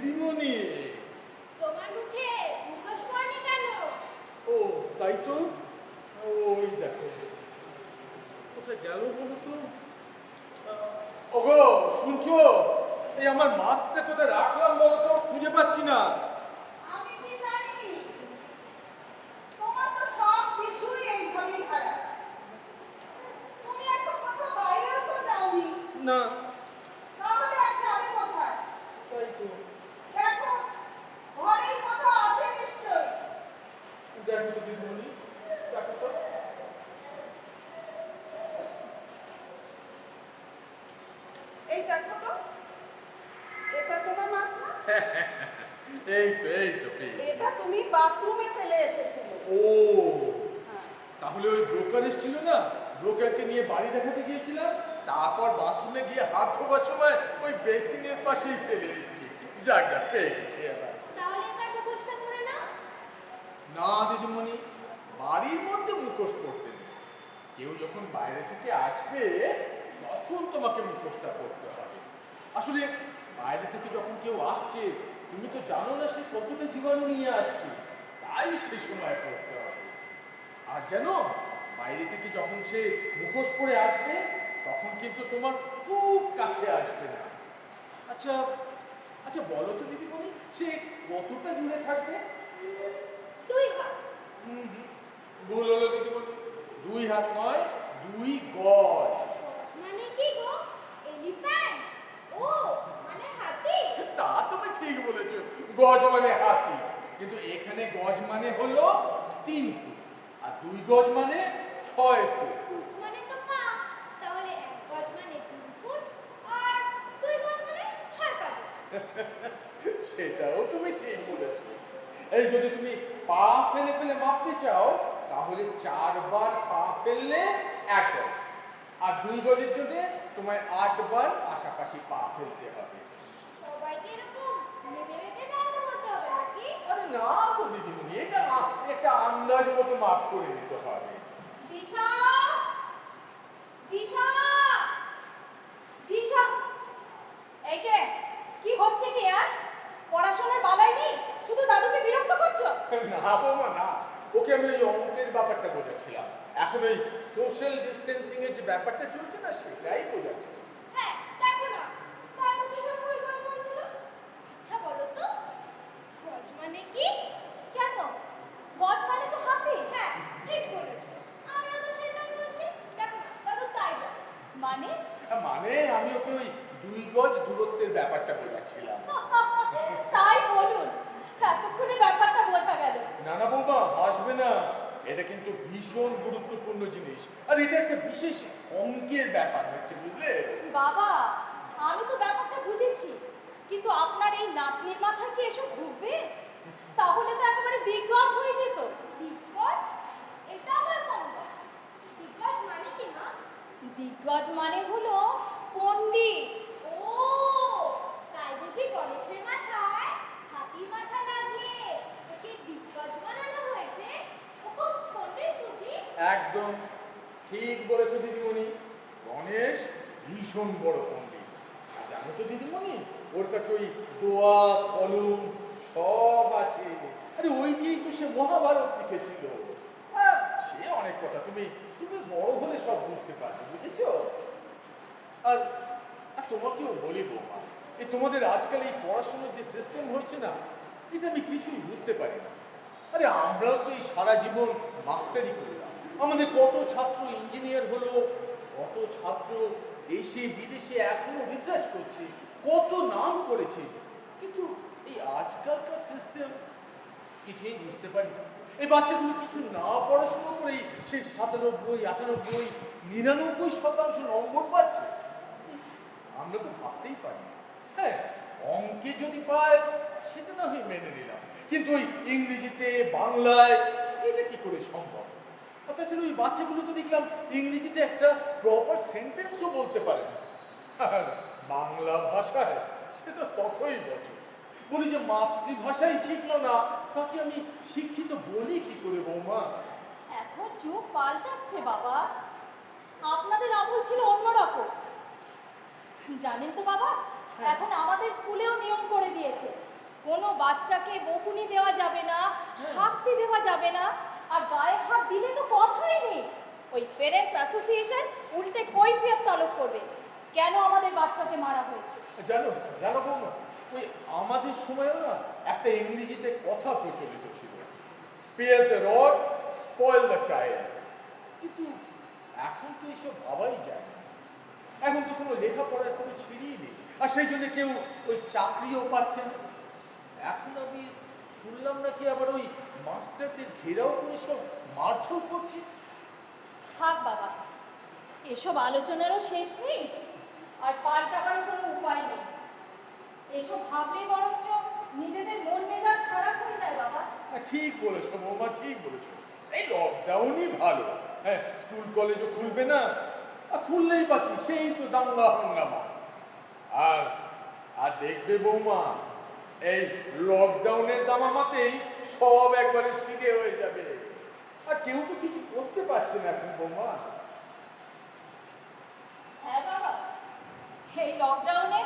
দিদিমণি। তোমার মুখে মুখোশ পড়নি কেন? ও তাই তো, ওই দেখো কোথায় গেল বলো তো। ওগো শুনছো, এই আমার মাছটা কোথায় রাখলাম বলো তো, খুঁজে পাচ্ছি না। আমি কি জানি, তোমার তো সব কিছুই এইভাবেই খারাপ। তুমি এত কথা বাইরেও তো যাওনি, না তাহলে আর যাবে কোথায়? তাই তো, দেখো ঘরেই কোথাও আছে নিশ্চয়ই। দেখো তো দিদিমণি, দেখো তো। এই দেখো তো, এটা তোমার মাছ না? এই তো পেয়েছি। এটা তুমি বাথরুমে ফেলে এসেছিলে। ও হ্যাঁ। তাহলে ওই ব্রোকার এসেছিল না, ব্রোকারকে নিয়ে বাড়ি দেখাতে গিয়েছিলাম, তারপর বাথরুমে গিয়ে হাত ধোবার সময় ওই বেসিনের পাশেই ফেলে এসেছি। যাক যাক, পেয়ে গেছি এবার। তাহলে এবার মুখোশটা পরে নাও। না দিদিমণি, বাড়ির মধ্যে মুখোশ পরতে নেই। কেউ যখন বাইরে থেকে আসবে তখন তোমাকে মুখোশটা পরতে হবে। আসলে বাইরে থেকে যখন কেউ আসছে, তুমি তো জানো না সে কতটা জীবাণু নিয়ে আসছে, তাই সে সময় পরতে হবে। আর জানো, বাইরে থেকে যখন সে মুখোশ পরে আসবে তখন কিন্তু তোমার খুব কাছে আসবে না। আচ্ছা আচ্ছা বলো তো দিদিমণি, সে কতটা দূরে থাকবে? 2 হাত। ভুল হলো দিদিমণি, 2 হাত নয়, 2 গজ। গজ মানে কি গো? এলিফ্যান্ট? ও মানে হাতি? তা তুমি ঠিক বলেছো, গজ মানে হাতি। কিন্তু এখানে গজ মানে হলো 3 ফুট, আর 2 গজ মানে 6 ফুট। ফুট মানে তো পা। তাহলে 1 গজ মানে 3 ফুট আর 2 গজ মানে 6 পা। সেটাও তুমি ঠিক বলেছো। এই যদি তুমি পা ফেলে ফেলে মাপতে চাও, তাহলে 4 বার পা ফেললে 1 গজ, আর 2 গজের জন্য তোমায় 8 বার পাশাপাশি পা ফেলতে হবে। সবাইকে এরকম মেপে মেপে দাঁড়াতে বলতে হবে নাকি? আরে না গো দিদিমণি, এটা একটা আন্দাজ মতো মাপ করে নিতে হবে। দিশা! দিশা! দিশা! এই যে কি হচ্ছে কি আর? পড়াশোনার বালাই নেই, শুধু দাদুকে বিরক্ত করছো? না বৌমা না, ওকে আমি ওই অঙ্কের ব্যাপারটা বোঝাচ্ছিলাম। এখন ওই সোশ্যাল ডিস্টেন্সিং এর যে ব্যাপারটা চলছে না, সেটাই বোঝাচ্ছি। হ্যাঁ, দেখো না। দাদু কি সব ভুলভাল বলছিল? আচ্ছা বলো তো, গজ মানে কি? কেন? গজ মানে তো হাতি। হ্যাঁ, ঠিক বলেছো। আমিও তো সেটাই বলছি। দেখো না, দাদু তাই বলে। মানে? মানে আমি ওকে ওই 2 গজ দূরত্বের ব্যাপারটা বোঝাচ্ছিলাম। তাই বলুন, এতক্ষণে ব্যাপারটা বোঝা গেল। না না বৌমা, আসবে না, এটা কিন্তু ভীষণ গুরুত্বপূর্ণ জিনিস, আর এটা একটা বিশেষ অঙ্কের ব্যাপার হচ্ছে, বুঝলে? বাবা, আমি তো ব্যাপারটা বুঝেছি, কিন্তু আপনার এই নাতনির মাথায় কি এসব ঢুকবে? তাহলে তো একেবারে দিগ্গজ হয়ে যেত। দিগ্গজ? এটা আবার কোন গজ? দিগ্গজ মানে কি মা? দিগ্গজ মানে হলো পণ্ডিত। ও, তাই বুঝি গণেশের মাথায় হাতির মাথা লাগিয়ে ওকে দিগ্গজ বানানো হয়েছে? ও খুব পণ্ডিত বুঝি? একদম ঠিক বলেছো দিদিমণি, গণেশ ভীষণ বড় পণ্ডিত। আর জানো তো দিদিমণি, ওর কাছে ওই দোয়া কলম সব আছে। আরে ওই দিয়েই তো সে মহাভারত লিখেছিল। সে অনেক কথা, তুমি তুমি বড় হলে সব বুঝতে পারবে, বুঝেছো? আর আর তোমাকেও বলি বৌমা, এই তোমাদের আজকাল এই পড়াশোনার যে সিস্টেম হয়েছে না, এটা আমি কিছুই বুঝতে পারি না। আরে আমরাও তো এই সারা জীবন মাস্টারি করলাম, আমাদের কত ছাত্র ইঞ্জিনিয়ার হলো, কত ছাত্র দেশে বিদেশে এখনো রিসার্চ করছে, কত নাম করেছে, কিন্তু এই আজকালকার সিস্টেম কিছুই বুঝতে পারি না। এই বাচ্চাগুলো কিছু না পড়াশোনা করেই সেই 97, 98, 99% নম্বর পাচ্ছে। আমরা তো ভাবতেই পারি না। হ্যাঁ, অঙ্কে যদি পায় সেটা না হয় মেনে নিলাম, কিন্তু ওই ইংরেজিতে বাংলায় এটা কি করে সম্ভব? আর তাছাড়া ওই বাচ্চাগুলো তো দেখলাম ইংরেজিতে একটা প্রপার সেন্টেন্সও বলতে পারে না, আর বাংলা ভাষায় সে তো ততই বছর। বলি যে মাতৃভাষাই শিখলো না, তাকে আমি শিক্ষিত বলি কি করে বৌমা? এখন যুগ পাল্টাচ্ছে বাবা, আপনাদের আমল ছিল অন্যরকম। জানেন তো বাবা, এখন আমাদের স্কুলেও নিয়ম করে দিয়েছে কোনো বাচ্চাকে বকুনি দেওয়া যাবে না, শাস্তি দেওয়া যাবে না, আর গায়ে হাত দিলে তো কথাই নেই। ওই পেরেন্টস অ্যাসোসিয়েশন উল্টে কৈফিয়ত তলব করবে কেন আমাদের বাচ্চাকে মারা হয়েছে। জানো জানো বৌমা, ওই আমাদের সময়ও না একটা ইংরেজিতে কথা প্রচলিত ছিল, spare the rod spoil the child. কিন্তু এখন তো এসব ভাবাই যায় না। এখন তো কোনো লেখাপড়ার কোনো ছিঁড়িই নেই, আর সেই জন্য কেউ ওই চাকরিও পাচ্ছে না। এখন আমি শুনলাম নাকি আবার ওই মাস্টারদের ঘেরাও করে সব মারধর করছে। থাক বাবা, এসব আলোচনারও শেষ নেই, আর পাল্টাবারও কোনো উপায় নেই। এসব ভাবলেই বরঞ্চ নিজেদের মন মেজাজ খারাপ হয়ে যায় বাবা। ঠিক বলেছো বৌমা, ঠিক বলেছো। এই লকডাউনই ভালো। হ্যাঁ, স্কুল কলেজও খুলবে না, আর খুললেই বাকি সেই তো দাঙ্গা হাঙ্গামা। আর আর দেখবে বৌমা, এই লকডাউনের দামামাতেই সব একবারে সিধে হয়ে যাবে, আর কেউ তো কিছু করতে পারছে না এখন বৌমা। হ্যাঁ বাবা, এই লকডাউনে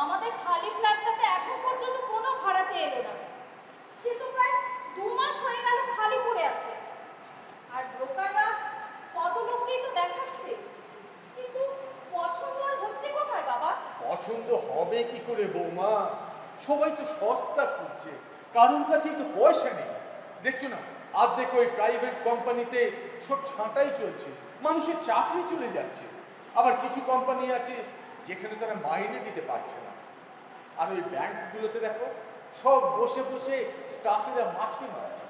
আমাদের খালি ফ্ল্যাটটাতে এখন পর্যন্ত কোনো ভাড়াতে এলো না। সে তো প্রায় 2 মাস হয়ে গেল খালি পড়ে আছে। আর ব্রোকাররা কত লোককেই তো দেখাচ্ছে, কিন্তু পছন্দ আর হচ্ছে কোথায় বাবা? পছন্দ হবে কি করে বৌমা? সবাই তো সস্তা খুঁজছে, কারোর কাছেই তো পয়সা নেই। দেখছো না, অর্ধেক ওই প্রাইভেট কোম্পানিতে সব ছাঁটাই চলছে, মানুষের চাকরি চলে যাচ্ছে। আবার কিছু কোম্পানি আছে যেখানে তারা মাইনে দিতে পারছে না। আর ওই ব্যাংকগুলোতে দেখো, সব বসে বসে স্টাফেরা মাছি মারছে।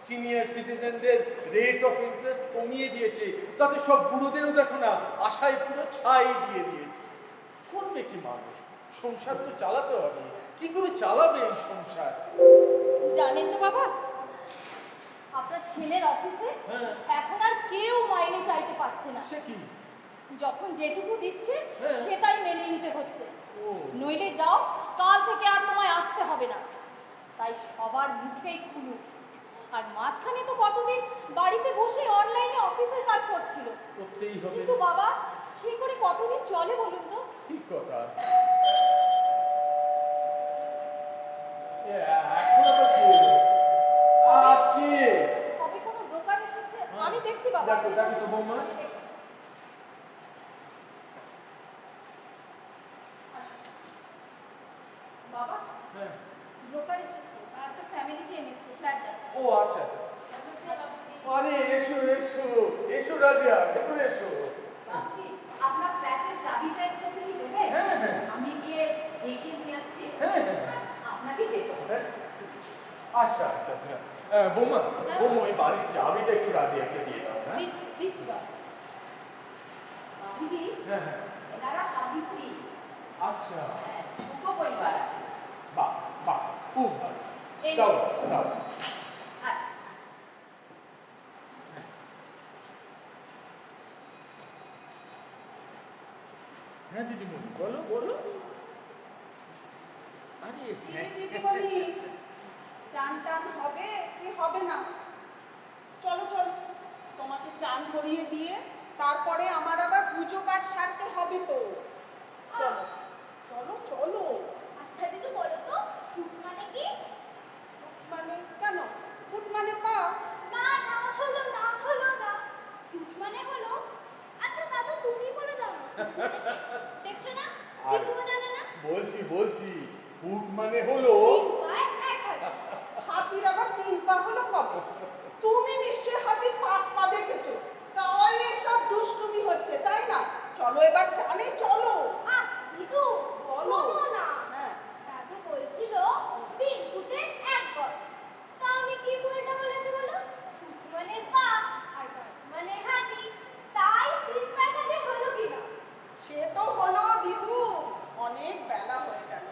সিনিয়র সিটিজেনদের রেট অফ ইন্টারেস্ট কমিয়ে দিয়েছে, তাতে সব বুড়োদেরও দেখো না আশায় পুরো ছাই দিয়ে দিয়েছে। করবে কি মানুষ? সংসার তো চালাতে হবে, কি করে চালাবে এই সংসার? জানেন তো বাবা, আপনার ছেলের অফিসে হ্যাঁ। এখন আর কেউ মাইনে চাইতে পারছে না। সে কি? যখন যেটুকু দিচ্ছে হ্যাঁ। সেটাই মেনে নিতে হচ্ছে। ও, নইলে যাও, কাল থেকে আর তোমায় আসতে হবে না। তাই সবার মুখেই খুলু। আর মাঝখানে তো কতদিন বাড়িতে বসে অনলাইনে অফিসের কাজ করছিল। করতেই হবে। কিন্তু বাবা, সে করে কতদিন চলে বলুন তো? ঠিক কথা। এখন আবার কি হলো? আসছি। কবে কোনো ব্রোকার এসেছে? হ্যাঁ। আমি দেখছি বাবা। দেখো, দেখো তো বৌমা। আমি দেখছি। আসো। বাবা, হ্যাঁ। ব্রোকার এসেছে, একটা ফ্যামিলিকে এনেছে ফ্ল্যাট দেখো। ও আচ্ছা আচ্ছা। আরে এসো এসো এসো রাজিয়া, ভেতরে এসো। বাপজি, আপনার ফ্ল্যাটের চাবিটা একটু তুমি দেবে? হ্যাঁ, হ্যাঁ। আমি গিয়ে দেখিয়ে নিয়ে আসছি। হ্যাঁ হ্যাঁ। আপনাকে যেতে হবে। হ্যাঁ। আচ্ছা আচ্ছা আচ্ছা। বৌমা, বৌমা ওই বাড়ির চাবিটা একটু রাজিয়াকে দিয়ে দাও। হ্যাঁ দিচ্ছি দিচ্ছি বাবা। বাবুজি, হ্যাঁ হ্যাঁ। এনারা স্বামী স্ত্রী। আচ্ছা, ছোট পরিবার আছে। বাহ বাহ, খুব ভালো। এই দাও নিন। দাও। আচ্ছা। হ্যাঁ দিদিমণি, বলো বলো। আরে হ্যাঁ। দিদিমণি, চান টান হবে কি হবে না? চলো চলো, তোমাকে চান করিয়ে দিয়ে তারপরে আমার আবার পুজো পাঠ সারতে হবে তো। চলো চলো চলো। আচ্ছা দিদি, বলো তো ফুট মানে কি? মানে কেন? ফুট মানে পা। না না, হলো না, হলো না। ফুট মানে হলো, আচ্ছা দাদু তুমি বলে দাও না। ফুট মানে কি? দেখছো না, আর- দিদিও জানে না। বলছি বলছি, ফুট মানে হলো। 3 পায়ে 1 হাত। হাতির আবার 3 পা হলো কবে? তুমি নিশ্চয়ই হাতির 5 পা দেখেছো, তাই এসব দুষ্টুমি হচ্ছে তাই না? চলো এবার চানে চলো। আহ দিদু, বলো। শোনো না। হ্যাঁ। দাদু বলছিল 3 ফুটে 1 গজ। তা আমি কি ভুলটা বলেছি বলো? ফুট মানে পা আর গজ মানে হাতি। তাই 3 পা হাতে হলো কিনা? সে তো হলো দিদু, অনেক বেলা হয়ে গেল।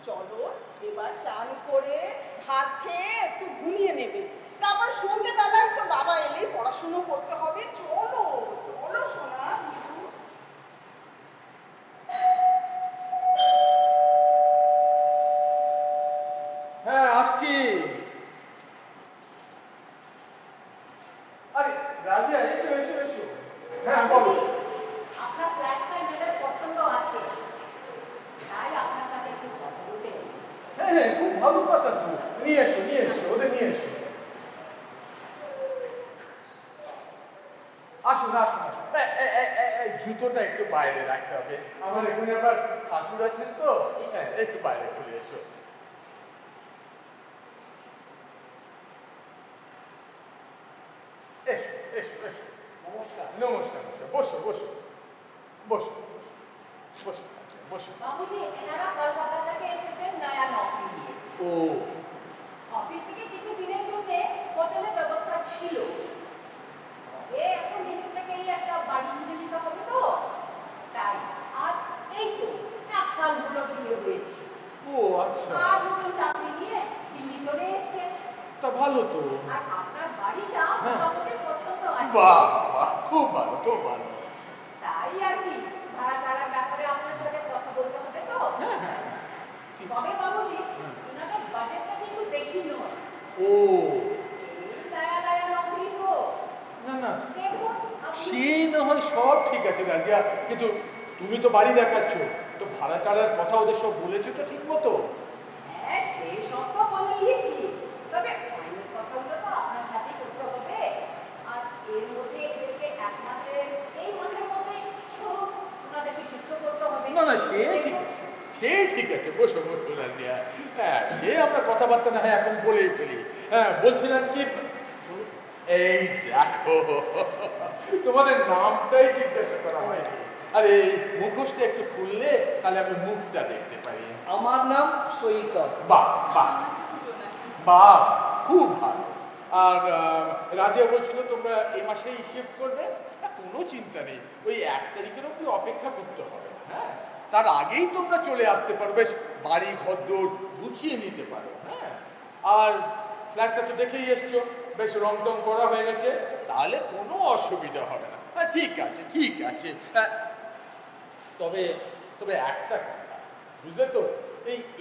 চলো এবার চান করে ভাত খেয়ে একটু ঘুমিয়ে নেবে, তারপর সন্ধ্যেবেলায় তো বাবা এলেই পড়াশুনো করতে হবে। চলো চলো সোনা দিদু। হ্যাঁ আসছি। আরে রাজিয়া, এসো এসো এসো। হ্যাঁ বলো। আপনার ফ্ল্যাটটা মেয়েদের পছন্দ আছে, তাই আপনার সাথে একটু কথা বলতে চেয়েছি। হ্যাঁ হ্যাঁ হ্যাঁ, খুব ভালো কথা তো। নিয়ে এসো ওদের নিয়ে এসো। আসুন আসুন আসুন। এই জুতোটা একটু বাইরে রাখতে হবে, আমার এখানে আবার ঠাকুর আছেন তো। হ্যাঁ, একটু বাইরে খুলে এসো। এসো এসো এসো। নমস্কার। নমস্কার নমস্কার, বসো বসো বসো বসো বসো। বাবুজি, এনারা কলকাতা থেকে এসেছেন নয়া নকরি নিয়ে। ও অফিস থেকে কিছু দিনের জন্য হোটেলের ব্যবস্থা ছিল। এখন নিজে থেকেই একটা বাড়ি বুঝে নিতে হবে তো, তাই। আর এই তো 1 সাল হলো বিয়ে হয়েছে। ও আচ্ছা, আর নতুন চাকরি নিয়ে দিল্লি চলে এসছে। তা ভালো তো। আর আপনার বাড়িটা হ্যাঁ। মোটামুটি পছন্দ আছে। বাহ বাহ, খুব ভালো খুব ভালো। তাই আর কি, ভাড়া চালার ব্যাপারে আপনার সাথে কথা বলতে হবে তো। হ্যাঁ হ্যাঁ ঠিক। তবে বাবুজি, ওনাদের বাজেটটা কিন্তু বেশি নয়। ও এই নয়া নকরি তো। না না, দেখুন আপনি। সেই না হয় সব ঠিক আছে রাজিয়া, কিন্তু তুমি তো বাড়ি দেখাচ্ছ, তো ভাড়া টাড়ার কথা ওদের সব বলেছো তো ঠিক মতো? হ্যাঁ, সেই সব তো বলে দিয়েছি। তবে ফাইনাল কথাগুলো তো আপনার সাথেই করতে হবে। আর এর মধ্যে এদেরকে এই মাসের মধ্যে ধরুন ওনাদেরকে শিফট করতে হবে। না না, সে ঠিক আছে, সে ঠিক আছে, বসো বসো রাজিয়া। হ্যাঁ, সে আমরা কথাবার্তা না হয় এখন বলেই ফেলি। হ্যাঁ, বলছিলাম কি, এই দেখো, তোমাদের নামটাই জিজ্ঞাসা করা হয়নি। আর এই মুখোশটা একটু খুললে তাহলে আমি মুখটা দেখতে পারি। আমার নাম সৈকত। বাহ বাহ বাহ, খুব ভালো। আর রাজিয়া বলছিল তোমরা এই মাসেই শিফট করবে। কোনো চিন্তা নেই, ওই 1 তারিখের অব্দি অপেক্ষা করতে হবে না। হ্যাঁ, তার আগেই তোমরা চলে আসতে পারো, বেশ বাড়ি ঘরদোর গুছিয়ে নিতে পারো। হ্যাঁ, আর ফ্ল্যাটটা তো দেখেই এসছো, বেশ রং টং করা হয়ে গেছে, তাহলে কোনো অসুবিধা হবে না। হ্যাঁ, ঠিক আছে ঠিক আছে। হ্যাঁ, তবে তবে একটা কথা, বুঝলে তো,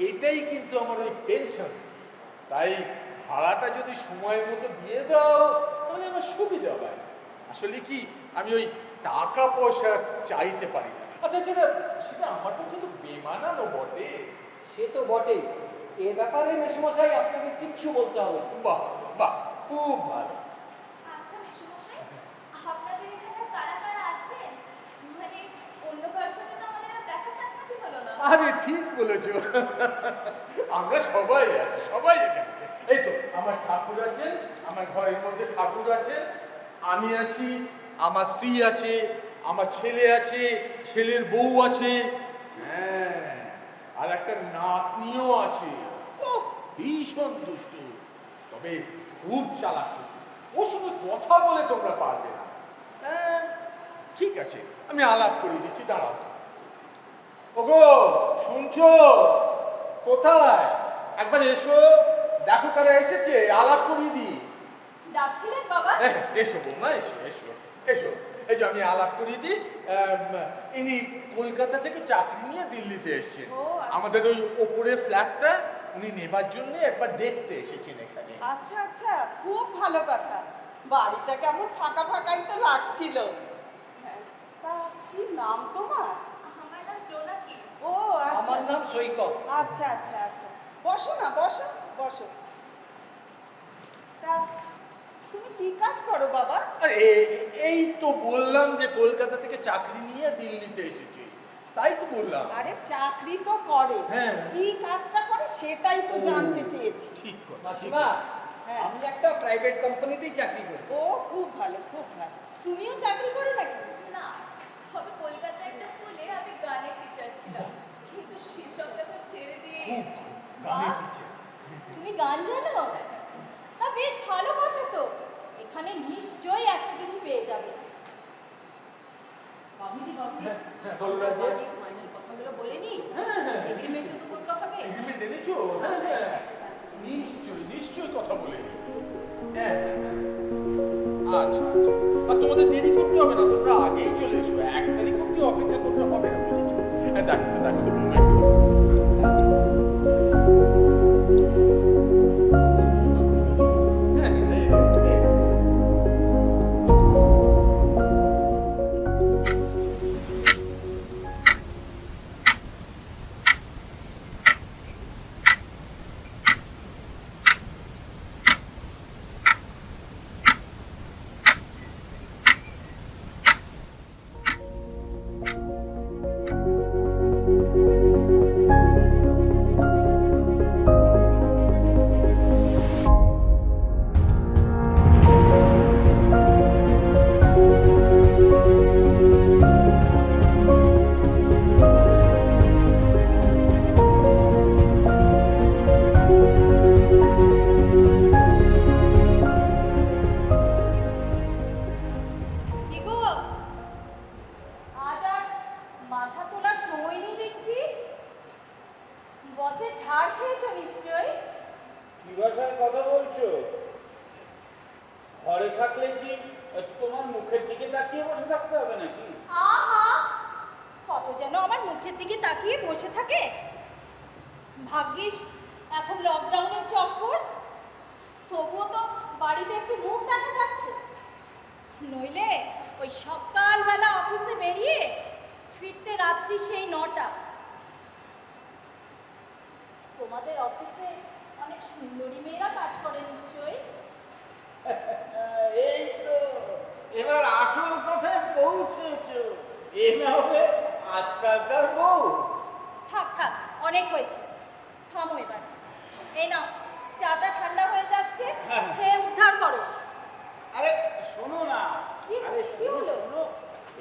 এটাই কিন্তু আমার ওই পেনশন স্কিম, তাই ভাড়াটা যদি সময়ের মতো দিয়ে দাও তাহলে আমার সুবিধা হয়। আসলে কি, আমি ওই টাকা পয়সা চাইতে পারি না। আচ্ছা, সেটা আমার পক্ষে তো বেমানানো বটে। সে তো বটেই। এ ব্যাপারে মেসমশাই আপনাকে কিচ্ছু বলতে হবে না। বাহ বাহ, খুব ভালো। আচ্ছা মেসোমশাই, আপনাদের এখানে কারা কারা আছেন? মানে অন্য কারোর সাথে তো আমাদের আর দেখা সাক্ষাৎই হলো না। আরে ঠিক বলেছো, আমরা সবাই আছি, সবাই এখানে আছে। এই তো আমার ঠাকুর আছেন, আমার ঘরের মধ্যে ঠাকুর আছেন, আমি আছি, আমার স্ত্রী আছে, আমার ছেলে আছে, ছেলের বউ আছে, হ্যাঁ, আর একটা নাতনিও আছে। ও ভীষণ দুষ্টু, তবে খুব চালাক চতুর। ওর সঙ্গে কথা বলে তোমরা পারবে না। হ্যাঁ, ঠিক আছে, আমি আলাপ করে দিচ্ছি, দাঁড়াও। ওগো, শুনছো? কোথায়? একবার এসো, দেখো কারা এসেছে, আলাপ করিয়ে দিই। ডাকছিলেন বাবা? এসো বৌমা, এসো এসো এসো। এই যে আমি আলাপ করিয়ে দিই, ইনি কলকাতা থেকে চাকরি নিয়ে দিল্লিতে এসেছেন। ও, আচ্ছা। আমাদের ওই ওপরে ফ্ল্যাটটা উনি নেবার জন্য একবার দেখতে এসেছেন এখানে। আচ্ছা আচ্ছা, খুব ভালো কথা। বাড়িটা কেমন ফাঁকা ফাঁকাই তো লাগছিল। হ্যাঁ, তা কি নাম তোমার? আমার নাম জোনাকি। ও আচ্ছা আমার নাম সৈকত। আচ্ছা আচ্ছা আচ্ছা, বসো না, বসো বসো। তা তুমি কি কাজ করো বাবা? আর এই তো বললাম যে কলকাতা থেকে চাকরি নিয়ে দিল্লিতে এসেছি, তাই তো বললাম। আরে চাকরি তো করে, হ্যাঁ। কি কাজটা করে সেটাই তো ও, জানতে চেয়েছি। ঠিক কথা, ঠিক মাসিমা, কথা। হ্যাঁ। আমি একটা প্রাইভেট কোম্পানিতেই চাকরি করি। ও খুব ভালো খুব ভালো। তুমিও চাকরি করো নাকি? না, তবে কলকাতায় একটা স্কুলে আমি গানের টিচার ছিলাম, কিন্তু সেসবটা তো ছেড়ে দিয়ে। খুব ভালো, গানের বাহ, টিচার। তুমি গান জানো? তা বেশ ভালো কথা তো, এখানে নিশ্চয়ই একটা কিছু পেয়ে যাবে। বাবুজি, হ্যাঁ, হ্যাঁ, বলো রাজিয়া। ফাইনাল কথাগুলো বলে নি। হ্যাঁ, হ্যাঁ। এগ্রিমেন্ট তো করতে হবে। এগ্রিমেন্ট এনেছো? হ্যাঁ, হ্যাঁ। নিশ্চয়ই নিশ্চয়ই কথা বলে নিই। হ্যাঁ, হ্যাঁ, হ্যাঁ। আচ্ছা আচ্ছা, আর তোমাদের দেরি করতে হবে না, তোমরা আগেই চলে এসো। 1 তারিখ অব্দি অপেক্ষা করতে হবে না বলেছো। হ্যাঁ, দেখো দেখো। হ্যাঁ, এই দেখো, এই দেখো। থাকলে কি তোমার মুখের দিকে তাকিয়ে বসে থাকতে হবে নাকি? আহা, কত যেন আমার মুখের দিকে তাকিয়ে বসে থাকে। ভাগ্যিস এখন লকডাউনের চক্কর, তবুও তো বাড়িতে একটু মুখ দেখা যাচ্ছে। নইলে ওই সকালবেলা অফিসে বেরিয়ে ফিরতে রাত্রি সেই 9টা। তোমাদের অফিসে অনেক সুন্দরী মেয়েরা কাজ করে নিশ্চয়ই। এই তো এবার আসল কথায় পৌঁছেছো। এ না হবে আজকালকার বউ। থাক থাক, অনেক হয়েছে, থামো এবার। এই নাও, চাটা ঠান্ডা হয়ে যাচ্ছে, হ্যাঁ। খেয়ে উদ্ধার করো। আরে শোনো না, কি- আরে কি শোনো হলো? শোনো,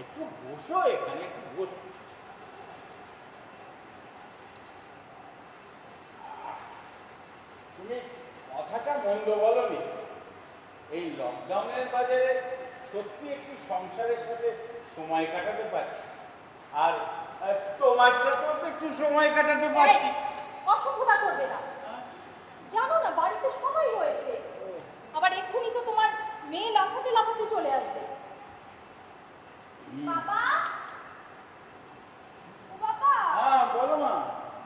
একটু বসো এখানে, একটু বসো। তুমি কথাটা মন্দ বলনি। এই লকডাউনের বাজারে সত্যি একটু সংসারের সাথে সময় কাটাতে পারছি, আর তোমার সাথেও তো একটু সময় কাটাতে পারছি। এই, অসভ্যতা করবে না। জানো না বাড়িতে সবাই রয়েছে, আবার এক্ষুনি তো তোমার মেয়ে লাফাতে লাফাতে চলে আসবে। বাবা, ও বাবা, হ্যাঁ বলো মা,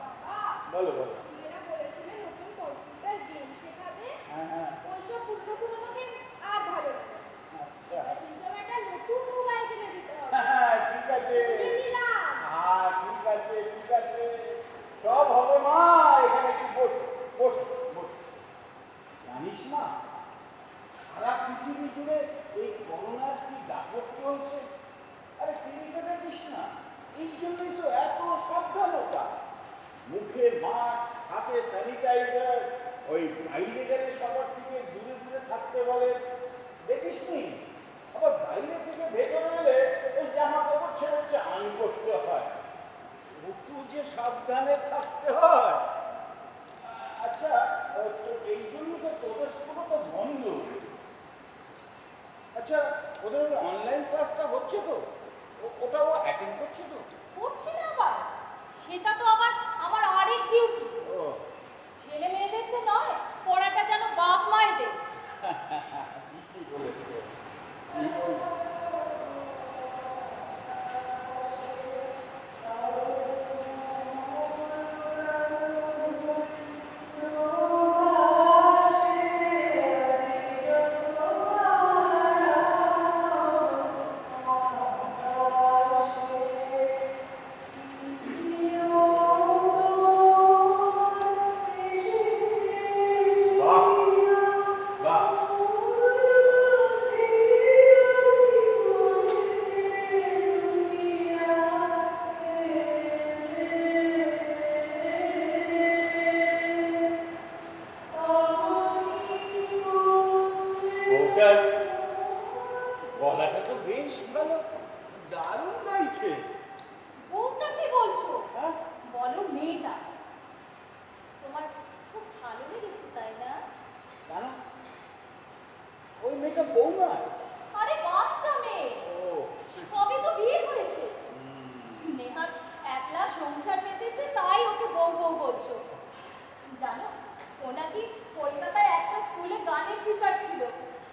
বাবা, বলো বলো। মেয়েরা বলেছিলে নতুন কম্পিউটার গেম শেখাবে। হ্যাঁ হ্যাঁ, ওইসব পুরনো গেম আর ভালো লাগে না। আচ্ছা কিন্তু আমার একটা নতুন মোবাইল কিনে দিতে হবে। হ্যাঁ ঠিক আছে, কিনে দিলাম। হ্যাঁ ঠিক আছে ঠিক আছে, সব হবে মা। এখানে একটু বসো বসো বসো। জানিস মা, সারা পৃথিবী জুড়ে এই করোনার কি দাপট চলছে। আরে টিভিতে দেখিস না, এই জন্যই তো এত সাবধানতা। মুখে মাস্ক, হাতে স্যানিটাইজার, ওই বাইরে গেলে সবার থেকে দূরে দূরে থাকতে বলে, দেখিস নি? আবার বাইরে থেকে ভেতরে এলে ওই জামা কাপড় ছেড়ে চান করতে হয়। একটু যে সাবধানে থাকতে হয়। আচ্ছা, তো এই জন্য তো তোদের স্কুলও তো বন্ধ। আচ্ছা, ওদের অনলাইন ক্লাসটা হচ্ছে তো? ওটাও অ্যাটেন্ড করছে তো? করছি না আবার, সেটা তো আবার আমার আরেক ডিউটি। ও ছেলে মেয়েদের তো নয়, পড়াটা যেন বাপ মায়েদের। ঠিকই বলেছে, ঠিকই। বাহ বাহ, ওটার গলাটা তো বেশ ভালো, দারুণ গাইছে। বউটা কি বলছো? হ্যাঁ, বলো মেয়েটা। তোমার খুব ভালো লেগেছে তাই না? কেন? ওই মেয়েটা বউ না? আরে বাচ্চা মেয়ে, ও সবে তো বিয়ে হয়েছে। হুম, নেহাত একলা সংসার পেতেছে, তাই ওকে বউ বউ বলছো। জানো, ও নাকি কলকাতায় একটা স্কুলে গানের টিচার ছিল।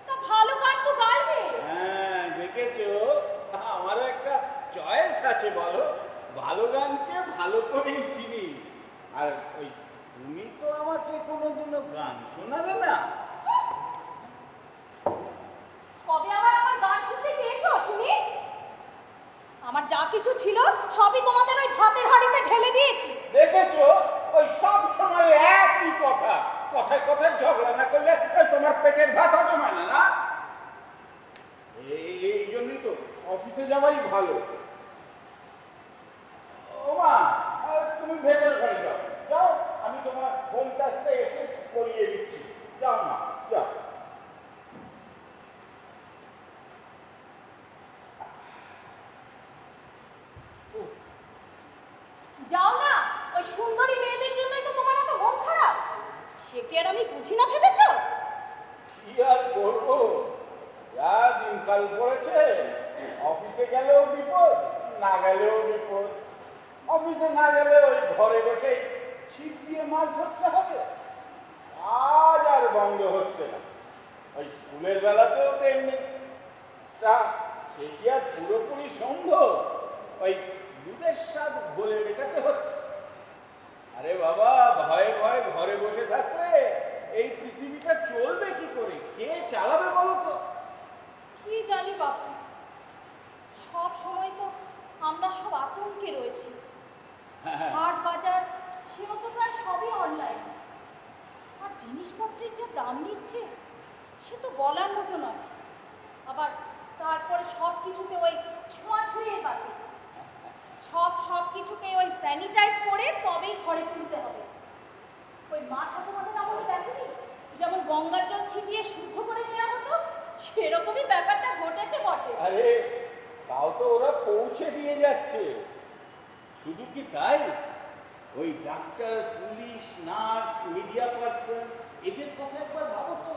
তা ভালো গান তো গাইবে। হ্যাঁ দেখেছো, আমারও একটা চয়েস আছে বলো। ভালো গানকে ভালো করেই চিনি। আর ওই তুমি তো আমাকে কোনোদিনও গান শোনালে না। কবে আবার আমার গান শুনতে চেয়েছো শুনি? আমার যা কিছু ছিল সবই তোমাদের ওই ভাতের হাঁড়িতে ঢেলে দিয়েছি। দেখেছো, ওই সব সময় একই কথা, কথায় কথায় ঝগড়া না করলে তোমার পেটের ভাত হজম হয় না না। এই জন্যই তো অফিসে যাওয়াই ভালো। ও মা, তুমি ভেতরে ঘরে যাও, যাও, আমি তোমার হোম টাস্কটা এসে করিয়ে দিচ্ছি। যাও মা, যাও। যাও না, ওই সুন্দরী মেয়েদের জন্যই তো তোমার এত মন খারাপ। সে কি আর আমি বুঝি না ভেবেছো? কি আর করবো, যা দিনকাল পড়েছে। অফিসে গেলেও বিপদ, না গেলেও বিপদ। অফিসে না গেলে ওই ঘরে বসে ছিপ দিয়ে মাছ ধরতে হবে। আজ আর বন্ধ হচ্ছে না। ওই স্কুলের বেলাতেও তেমনি। তা সে কি আর পুরোপুরি সম্ভব? ওই দুধের স্বাদ ঘোলে মেটাতে হচ্ছে। আরে বাবা, ভয়ে ভয়ে ঘরে বসে থাকলে এই পৃথিবীটা চলবে কি করে? কে চালাবে বলো তো? কি জানি বাপু, সব সময় তো আমরা সব আতঙ্কে রয়েছি। হাট বাজার সেও তো প্রায় সবই অনলাইন, আর জিনিসপত্রের যা দাম নিচ্ছে সে তো বলার মতো নয়। আবার তারপরে সব কিছুতে ওই ছোঁয়াছুঁয়ে বাকি, সব কিছুকে ওই স্যানিটাইজ করে তবেই ঘরে তুলতে হবে। ওই মা ঠাকুমাদের আমলে দেখেনি, যেমন গঙ্গার জল ছিটিয়ে শুদ্ধ করে নেওয়া হতো, সেরকমই ব্যাপারটা ঘটেছে বটে। আরে তাও তো ওরা পৌঁছে দিয়ে যাচ্ছে। শুধু কি তাই, ওই doctor, police, nurse, media person, এদের কথা একবার ভাবো তো।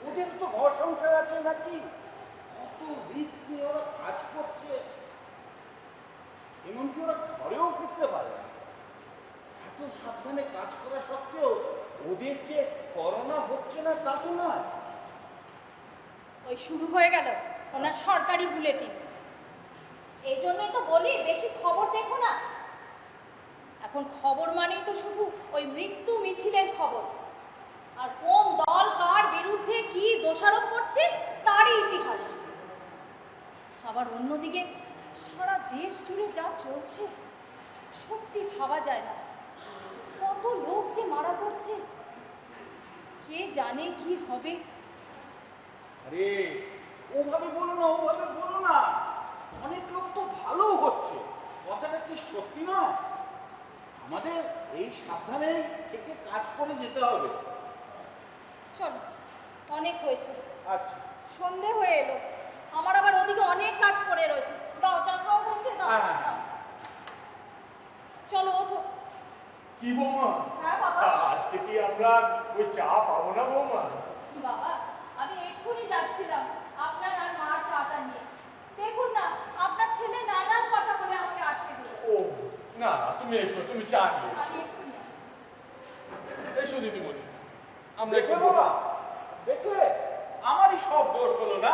ওদের তো ঘর সংসার আছে নাকি? কত রিস্ক নিয়ে ওরা কাজ করছে, এমনকি ওরা ঘরেও ফিরতে পারে না। এত সাবধানে কাজ করা সত্ত্বেও ওদের যে করোনা হচ্ছে না তা তো নয়। ওই শুরু হয়ে গেল ওনার সরকারি বুলেটিন। এই জন্যই তো বলি বেশি খবর দেখো না। এখন খবর মানেই তো শুধু ওই মৃত্যু মিছিলের খবর, আর কোন দল কার বিরুদ্ধে কি দোষারোপ করছে তারই ইতিহাস। আবার অন্যদিকে সারা দেশ জুড়ে যা চলছে সত্যি ভাবা যায় না। কত লোক যে মারা পড়ছে, কে জানে কি হবে। আরে ওভাবে বলো না, ওভাবে বলো না। অনেক লোক তো ভালো হচ্ছে, কথাটা কি সত্যি নয়? আমাদের এই সাবধানে থেকে কাজ করে যেতে হবে। চলো, অনেক হয়েছে, আচ্ছা, সন্ধে হয়ে এলো। আমার আবার ওদিকে অনেক কাজ পড়ে রয়েছে। দাও, চা খাওয়া হয়েছে? দাও, হ্যাঁ। দাও। চলো ওঠো। কি বৌমা, হ্যাঁ বাবা। আজকে কি আমরা ওই চা পাবো না বৌমা? বাবা, আমি এক্ষুনি যাচ্ছিলাম আপনার আর মার চাটা নিয়ে। দেখুন না, আপনার ছেলে নানান কথা বলে আমাকে আটকে দিল। ও না না, তুমি এসো, তুমি চা নিয়ে আমি এসো। এক্ষুনি আসছি। এসো দিদিমণি, আমরা একটু দেখলে বাবা, দেখলে আমারই সব দোষ হলো না।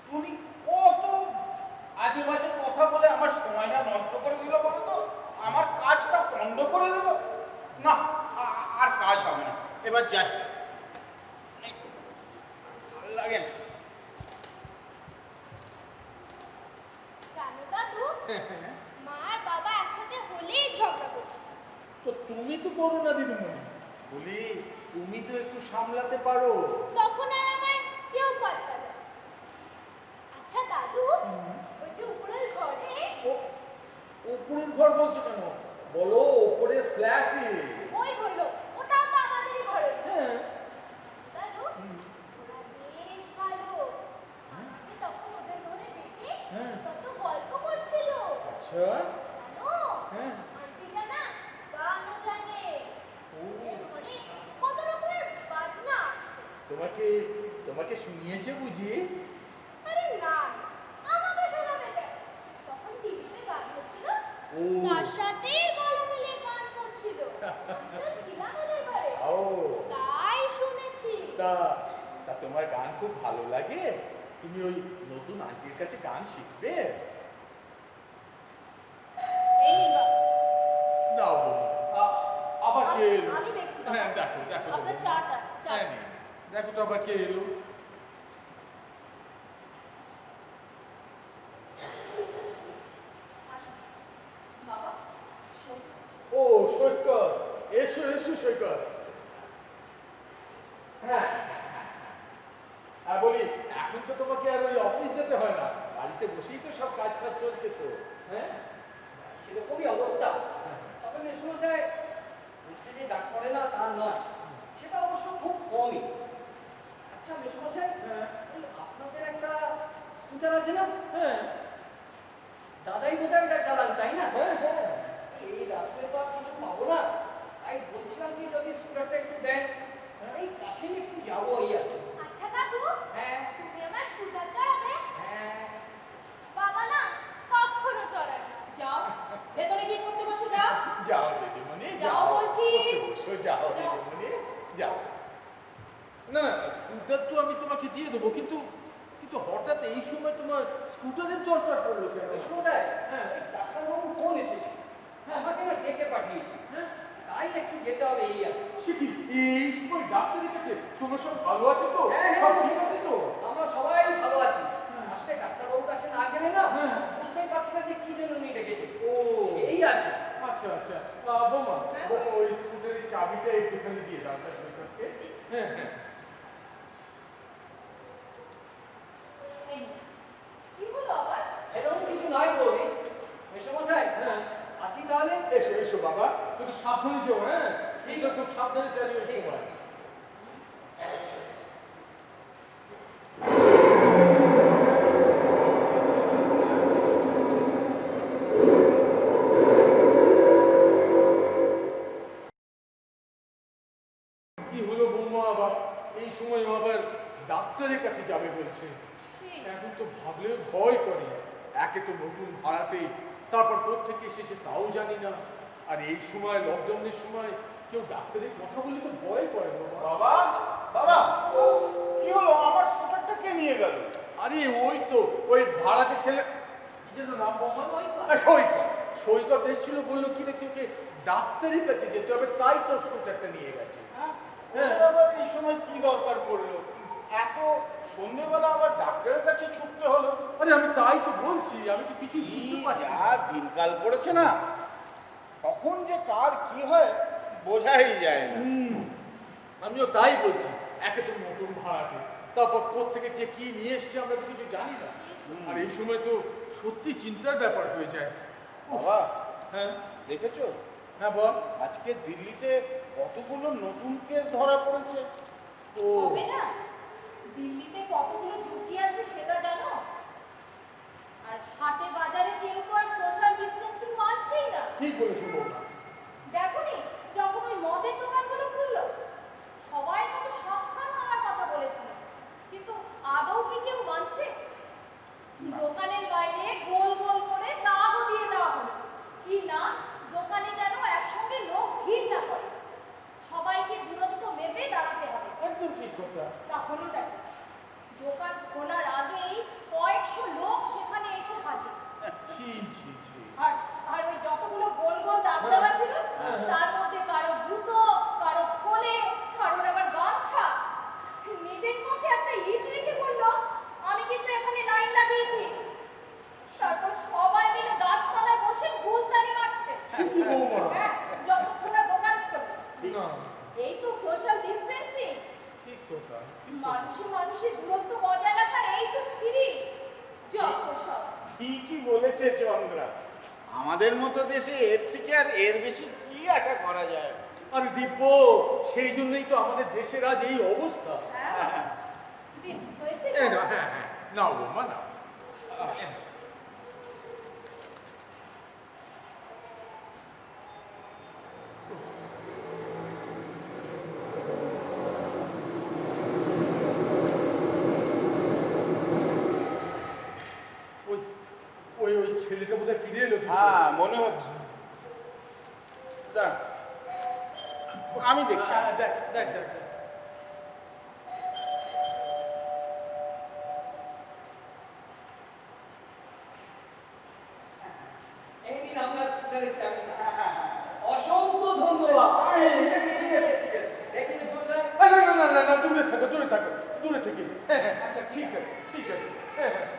তুমি কত আজে বাজে কথা বলে আমার সময়টা নষ্ট করে দিল বলো তো। আমার কাজটা বন্ধ করে দিল। না, আর কাজ হবে না, এবার যাই। ভালো লাগে না। জানো দাদু, মা আর বাবা একসাথে হলেই ঝগড়া করছে। তো তুমি তো করো না দিদিমণি, বলি তুমি তো একটু সামলাতে পারো। তখন আর আমায় কেউ পাত্তা দেয়। আচ্ছা দাদু, ওই যে উপরের ঘরে, উপরের ঘর বলছো কেন? বলো উপরের ফ্ল্যাটে। ওই হলো, ওটাও তো আমাদেরই ঘরে। হ্যাঁ। দাদু, ওরা বেশ ভালো। আমাকে তখন ওদের ঘরে ডেকে হ্যাঁ। কত গল্প করছিল। আচ্ছা। জানো, হ্যাঁ। আন্টিটা না গানও জানে। ও। ওদের ঘরে কত রকমের বাজনা আছে। তোমাকে তোমাকে শুনিয়েছে বুঝি? আরে না, আমাকে শোনাবে কেন? তখন টিভিতে গান হচ্ছিল, ও। তার সাথেই গলা মিলিয়ে গান করছিল। আমি তো ছিলাম ওদের ঘরে, ও তাই শুনেছি। তা তা তোমার গান খুব ভালো লাগে? তুমি ওই নতুন আন্টির কাছে গান শিখবে? এই নিন বাবা। দাও বৌমা। আবার কে এলো? আমি দেখছি বাবা। হ্যাঁ, দেখো দেখো তো আপনার বৌমা। চাটা, চা। হ্যাঁ, নিন। দেখো তো আবার কে এলো? আসুন। বাবা, শোন। ও সৈকত, এসো এসো সৈকত। হ্যাঁ আর বলি, এখন তো তোমাকে আর ওই অফিস যেতে হয় না, বাড়িতে বসেই তো সব কাজ ফাজ চলছে তো। হ্যাঁ, সেরকমই অবস্থা। তবে মেসমশাই হচ্ছে যে ডাক পড়ে না তা নয়, সেটা অবশ্য খুব কমই। আচ্ছা মেসমশাই, হ্যাঁ। ওই আপনাদের একটা স্কুটার আছে না? হ্যাঁ, দাদাই বোধহয় এটা চালান, তাই না? হ্যাঁ, হ্যাঁ। এই রাত্রে তো আর কিছু পাবো না, তাই বলছিলাম কি যদি স্কুটারটা একটু দেন, এই কাছে একটু যাবো এই আর কি। আচ্ছা দাদু, হ্যাঁ তুমি আমার স্কুটার চড়াবে? হ্যাঁ। বাবা না কখনো চড়ায় না। যাও, ভেতরে গিয়ে পড়তে বসো, যাও। যাও দিদিমণি, যাও বলছি। পড়তে বসো, যাও যাও। দিদিমণি, যাও। না না, স্কুটার তো আমি তোমাকে দিয়ে দেবো, কিন্তু কিন্তু হঠাৎ এই সময় তোমার স্কুটারের দরকার পড়লো কেন? মেসমশাই, হ্যাঁ, ওই ডাক্তারবাবু ফোন এসেছে, আমাকে না ডেকে পাঠিয়েছে, হ্যাঁ? তাই একটু যেতে হবে এই আর কি। সে কি এই সময় ডাক্তারের কাছে? তোমরা সব ভালো আছো তো? হ্যাঁ, সব ঠিক আছে তো? আমরা সবাই ভালো আছি। আসলে ডাক্তারবাবুর কাছে না গেলে না হ্যাঁ। বুঝতেই পারছি না যে কি জন্য উনি ডেকেছে। ও এই আর কি। আচ্ছা আচ্ছা। বোমা, বোমা, ওই স্কুটারের চাবিটা একটুখানি দিয়ে দাও না সৈকতকে। হ্যাঁ হ্যাঁ। এই নিন। কি হলো আবার? এরকম কিছু নয় বৌদি। মেসমশাই, হ্যাঁ। আসি তাহলে। এসো এসো বাবা, একটু সাবধানে যেও। হ্যাঁ, এইটা খুব সাবধানে চালিয়ে ওই সময়। কি হলো বৌমা, আবার এই সময় আবার ডাক্তারের কাছে যাবে বলছে? সেই এখন তো ভাবলেও ভয় করে। একে তো নতুন ভাড়াটে, তারপর কোত্থেকে এসেছে তাও জানি না। আর এই সময় লকডাউনের সময় কেউ ডাক্তারের কথা বললে তো ভয় করে বাবা। বাবা, বাবা, কি হলো? আমার স্কুটারটা কে নিয়ে গেল? আরে ওই তো ওই ভাড়াটে ছেলে, কি যেন নাম বাবা? সৈকত। সৈকত। সৈকত এসেছিল, বললো কি নাকি ওকে ডাক্তারের কাছে যেতে হবে, তাই তো স্কুটারটা নিয়ে গেছে। হ্যাঁ, হ্যাঁ। ওর আবার এই সময় কি দরকার পড়লো? এত সন্ধ্যেবেলা আবার ডাক্তারের কাছে ছুটতে হলো? আরে আমি তাই তো বলছি, আমি তো কিছুই বুঝতে পারছি যা না। দিনকাল পড়েছে না, কখন যে কার কি হয় বোঝাই যায় না। আমিও তাই বলছি। একে তো নতুন ভাড়াটে, তারপর কোত্থেকে যে কি নিয়ে এসছে আমরা তো কিছু জানি না। আর এই সময় তো সত্যি চিন্তার ব্যাপার হয়ে যায়। বাবা, হ্যাঁ দেখেছো হ্যাঁ বল। আজকে দিল্লিতে কতগুলো নতুন কেস ধরা পড়েছে? ও হবে না? দিল্লিতে কতগুলো ঝুঁকি আছে সেটা জানো? আর হাটে বাজারে কেউ তো আর সোশ্যাল ডিস্টেন্সিং মানছেই না। ঠিক বলেছো বৌমা। দেখোনি যখন ওই মদের দোকানগুলো খুললো, সবাই কত সাবধান হওয়ার কথা বলেছিল, কিন্তু আদৌ কি কেউ মানছে? দোকানের বাইরে গোল গোল করে দাগও দিয়ে দেওয়া হলো, কি না দোকানে যেন একসঙ্গে লোক ভিড় না করে, সবাইকে দূরত্ব মেপে দাঁড়াতে হবে। একদম ঠিক কথা। তা হলোটা কি? দোকান খোলার আগেই কয়েকশো লোক সেখানে এসে হাজির। ছি ছি ছি। আর আর ওই যতগুলো গোল গোল দাগ দেওয়া ছিল, তার মধ্যে কারো জুতো, কারো থলে, কারোর আবার গামছা। নিজের মুখে একটা ইট রেখে বললো, আমি কিন্তু এখানে লাইন লাগিয়েছি। তারপর সবাই মিলে গাছতলায় বসে ভুলতানি মারছে। সে কি বৌমা? হ্যাঁ, যতক্ষণ না দোকান খোলে। না, এই তো সোশ্যাল ডিস্টেন্সিং। ঠিক কথা, ঠিক কথা। মানুষে মানুষের দূরত্ব বজায় রাখার এই তো ছিরি। যত সব। ঠিকই বলেছে চন্দ্রা। আমাদের মতো দেশে এর থেকে আর এর বেশি কি আশা করা যায়? আরে দিব্য, সেই জন্যই তো আমাদের দেশের আজ এই অবস্থা। হ্যাঁ, দিন হয়েছে এ না, হ্যাঁ হ্যাঁ, নাও বৌমা নাও। ওই ওই ওই ছেলেটা বোধহয় ফিরে এলো। হ্যাঁ, মনে হচ্ছে। দাঁড়া, আমি দেখছি। দেখ দেখ দেখ দেখ। এই দিন আপনার স্কুটারের চাবিটা। অসংখ্য ধন্যবাদ। দেখি মেসমশাই। না না না না না, দূরে থাকো দূরে থাকো দূরে থেকে। হ্যাঁ হ্যাঁ, আচ্ছা ঠিক আছে ঠিক আছে। হ্যাঁ হ্যাঁ।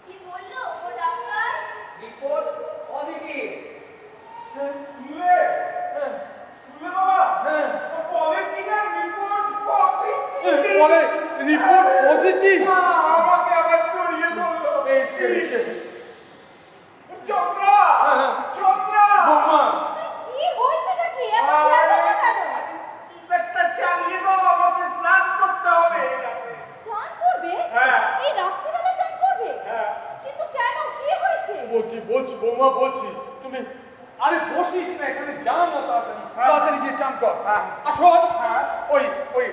কি বললো ও ডাক্তার? Report positive. শুনলে? হ্যাঁ শুনলে বাবা? হ্যাঁ। বলে কিনা রিপোর্ট বলে রিপোর্ট পজিটিভ। আমাকে আবার জড়িয়ে ধরলো। এসে এসে। চন্দ্রা, হ্যাঁ। চন্দ্রা, বৌমা, কি হয়েছে নাকি? এত চেঁচাচ্ছ কেন? কিছু একটা চালিয়ে দাও, আমাকে স্নান করতে হবে। চান করবে? হ্যাঁ। এই রাত্রিবেলা চান করবে? হ্যাঁ। কিন্তু কেন? কি হয়েছে? বলছি বলছি বৌমা বলছি, তুমি আরে বসিস না এখানে, যা না তাড়াতাড়ি হ্যাঁ। তাড়াতাড়ি গিয়ে চান কর। হ্যাঁ। আসুন। হ্যাঁ। ওই ওই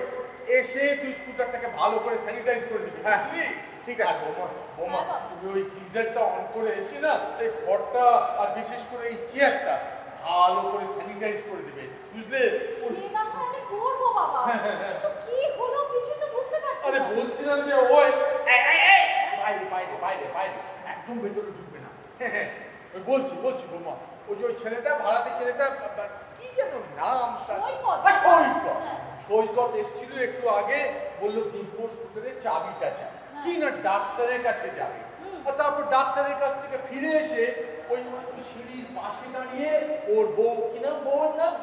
এসে তুই স্কুটারটাকে ভালো করে স্যানিটাইজ করে দিবি। হ্যাঁ। বুঝলি? ঠিক আছে। আর বৌমা বৌমা হ্যাঁ, বাবা। তুমি ওই গিজারটা অন করে এসে না এই ঘরটা আর বিশেষ করে এই চেয়ারটা ভালো করে স্যানিটাইজ করে দেবে, বুঝলে? সে না হলে করবো বাবা। কিন্তু কি হলো কিছু তো বুঝতে পারছি আরে না। বলছিলাম যে ওই এই, বাইরে বাইরে বাইরে বাইরে, একদম ভেতরে ঢুকবে না। ওই বলছি বৌমা, ওই যে ওই ছেলেটা, ভাড়াতে ছেলেটা, কি যেন নাম তার? সৈকত। সৈকত। হ্যাঁ। সৈকত এসেছিল একটু আগে, বললো দিব্য স্কুটারের চাবিটা চাই, কি না ডাক্তারের কাছে যাবে। আর তারপর ডাক্তারের কাছ থেকে ফিরে এসে ওই সিঁড়ির পাশে দাঁড়িয়ে ওর বউ, কি নাম বউর নাম?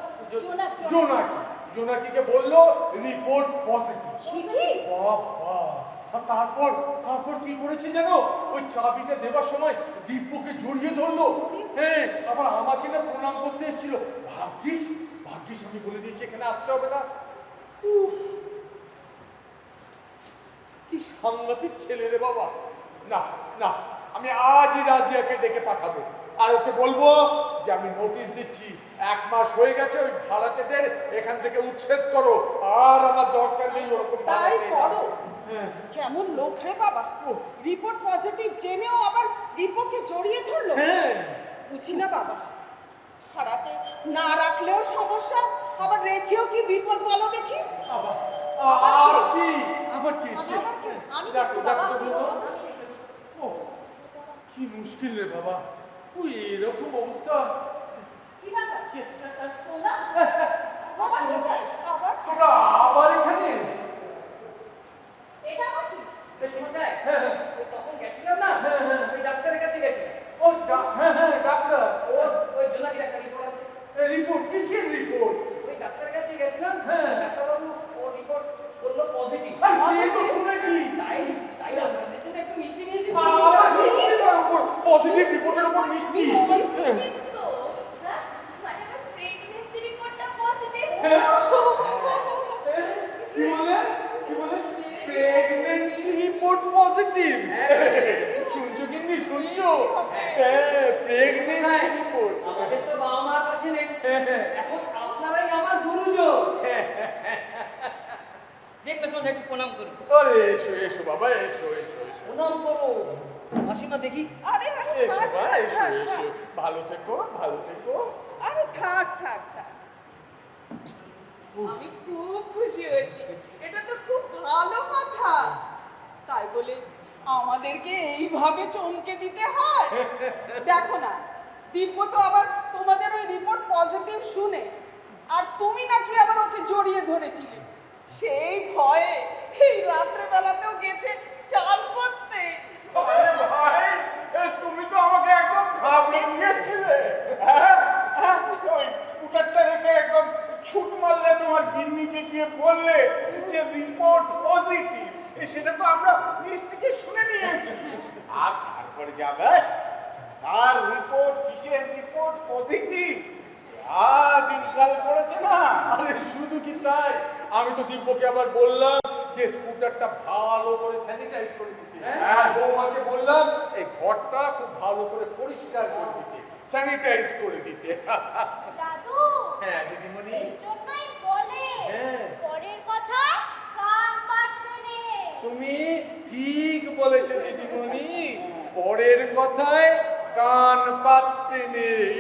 জোনাকি। জোনাকিকে বললো রিপোর্ট পজিটিভ। ঠিকই। বাবা! আর তারপর কি করেছে জানো? ওই চাবিটা দেবার সময় দিব্যকে জড়িয়ে ধরলো। হ্যাঁ, আবার আমাকে না প্রণাম করতে এসেছিল। ভাগ্যিস আমি বলে দিয়েছি এখানে আসতে হবে না। উফ, কি সাংঘাতিক ছেলে রে বাবা। না, আমি আজই রাজিয়াকে ডেকে পাঠাবো, আর ওকে বলবো যে আমি নোটিশ দিচ্ছি, 1 মাস হয়ে গেছে, ওই ভাড়াটেদের এখান থেকে উচ্ছেদ করো, আর আমার দরকার নেই ওরকম তাই ভাড়াটে। করো। হ্যাঁ। কেমন লোক রে বাবা, রিপোর্ট পজিটিভ জেনেও আবার দীপককে জড়িয়ে ধরলো। হ্যাঁ, বুঝি না বাবা, ভাড়াতে না রাখলেও সমস্যা, আবার রেখেও কি বিপদ বলো দেখি। আবার কি এসছে? আমি ডাক্তার, দেখছি বাবা, ডাক্তার আমি বলবো। দেখছি। ও, কি মুশকিল রে বাবা, ওই এরকম অবস্থা। কি ব্যাপার? তোমরা? বাবা কি চাই? আবার তোমরা আবার এখানে? এটা আবার কি? মশাই, ওই তখন গেছিলাম না, ওই ডাক্তারের কাছে গেছিলাম। হ্যাঁ, ডাক্তার। ওই জোনাকি ডাক্তার রিপোর্ট, কিসের রিপোর্ট? ওই ডাক্তারের কাছে গেছিলাম, হ্যাঁ। ডাক্তারবাবু ওর রিপোর্ট বললো পজিটিভ। সে তো শুনেছি। তাই আপনাদের জন্য একটু মিষ্টি নিয়েছি। পজিটিভ রিপোর্টের উপর মিষ্টি। কিন্তু, হ্যাঁ? মানে আমার প্রেগন্যান্সি রিপোর্টটা পজিটিভ। কি বলে? Pregnancy report positive. শুনছো কিন্তু, শুনছো? হ্যাঁ, প্রেগন্যান্সি রিপোর্ট। আমাদের তো বাবা মার কাছে নেই, এখন আপনারাই আমার গুরুজন। দেখবে সময় একটু প্রণাম করি। আরে এসো বাবা, এসো। প্রণাম করো মাসিমা, দেখি। আরে এসো থাক, বা, থাক, এসো। থাক। ভালো থেকো। আরে থাক। আমি খুব খুশি হয়েছি, এটা তো খুব ভালো কথা। তাই বলে আমাদেরকে এইভাবে চমকে দিতে হয়? দেখো না, দিব্য তো আবার তোমাদের ওই রিপোর্ট পজিটিভ শুনে, আর তুমি নাকি আবার ওকে জড়িয়ে ধরেছিলে, সেই ভয়ে এই রাত্রে বেলাতেও গেছে চান করতে। আরে ভাই, তুমি তো আমাকে একদম ঘাবড়ে দিয়েছিলে। হ্যাঁ, ওই স্কুটারটা রেখে একদম ছুট মারলে তোমার গিন্নিকে গিয়ে বললে যে রিপোর্ট পজিটিভ। সেটা তো আমরা নিজ থেকে শুনে নিয়েছি। আর তারপরে যাবে তার রিপোর্ট, কিসের রিপোর্ট পজিটিভ, যা দিনকাল পড়েছে না। আরে শুধু কি তাই, আমি তো দিব্যকে আবার বললাম যে স্কুটারটা ভালো করে স্যানিটাইজ করে দিতে। হ্যাঁ। বৌমাকে বললাম এই ঘরটা খুব ভালো করে পরিষ্কার করে দিতে, স্যানিটাইজ করে দিতে। দাদু, হ্যাঁ দিদিমণি। এর জন্যই বলে হ্যাঁ। পরের কথা কান পাততে নেই। তুমি ঠিক বলেছো দিদিমণি, পরের কথায় কান পাততে নেই।